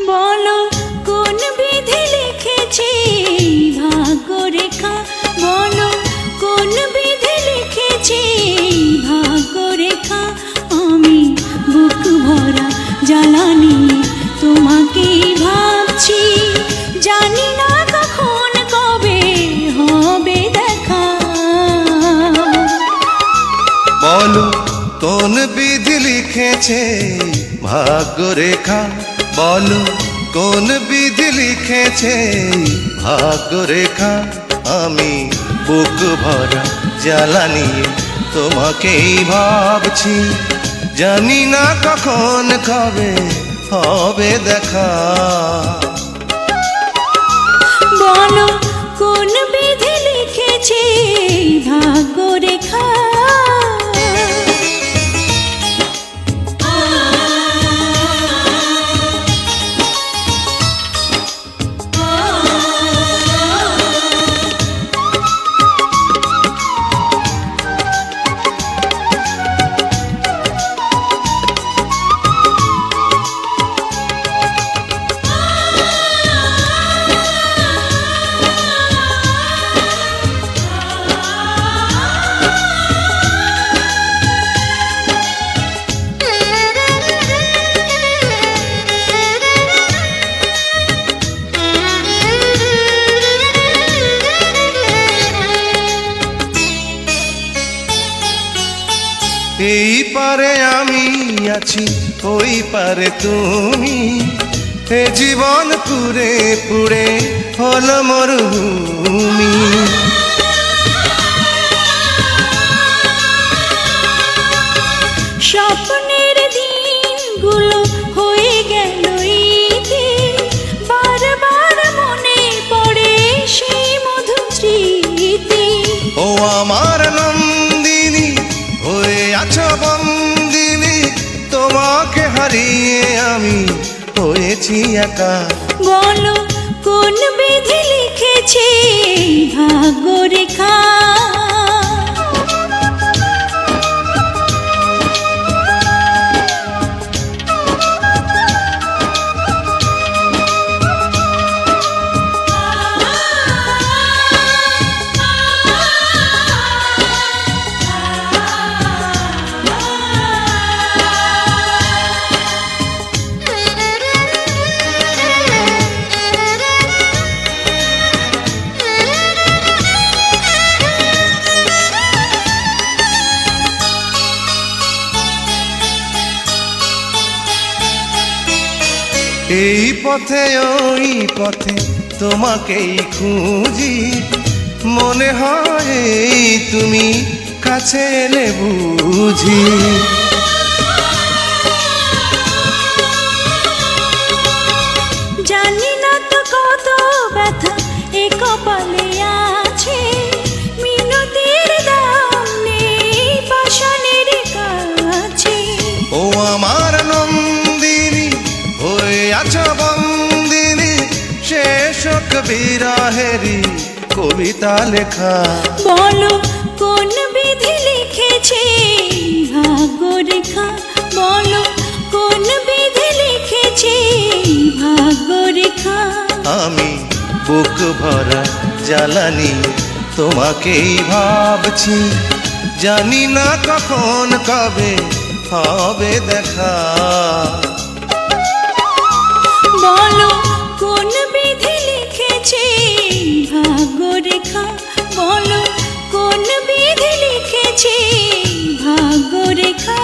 বলো কোন বিধি লিখেছে ভাগ্যরেখা, বলো কোন বিধি লিখেছে ভাগ্যরেখা। আমি বুক ভরা জ্বালা নিয়ে তোমাকেই ভাবছি, জানি না কখন কবে হবে দেখা। বলো কোন বিধি লিখেছে ভাগ্যরেখা, বলো কোন বিধি লিখেছে ভাগ্যরেখা। আমি বুক ভরা জ্বালা নিয়ে তোমাকেই ভাবছি, জানি না কখন কবে হবে দেখা। বলো কোন বিধি লিখেছে ভাগ্যরেখা। এই পারে আমি আছি, ওই পারে তুমি, এ জীবন পুরে পুরে হলো মরুভূমি। স্বপ্নের দিনগুলো হয়ে গেল ইতি, বারবার মনে পড়ে সেই মধুর স্মৃতি। ও আমার নন্দিনী হয়ে আছো বন্দিনী, তোমাকে হারিয়ে আমি হয়েছি একা। বলো কোন বিধি লিখেছে ভাগ্যরেখা। এই পথে ওই পথে তোমাকেই খুঁজি, মনে হয় তুমি কাছে এলে বুঝি। জানি না তো কত ব্যথা এ কপালে আছে, মিনতির দাম নেই পাষাণের কাছে। ও আমার নন্দিনী হয়ে আছো বন্দিনী, শেষ বিরহেরি কবিতা লেখা। বলো কোন বিধি লিখেছে ভাগ্যরেখা, বলো কোন বিধি লিখেছে ভাগ্যরেখা। আমি বুক ভরা জ্বালা নিয়ে তোমাকেই ভাবছি, জানি না কখন কবে হবে দেখা। বলো কোন বিধি লিখেছে ভাগ্যরেখা, বলো কোন বিধি লিখেছে ভাগ্যরেখা।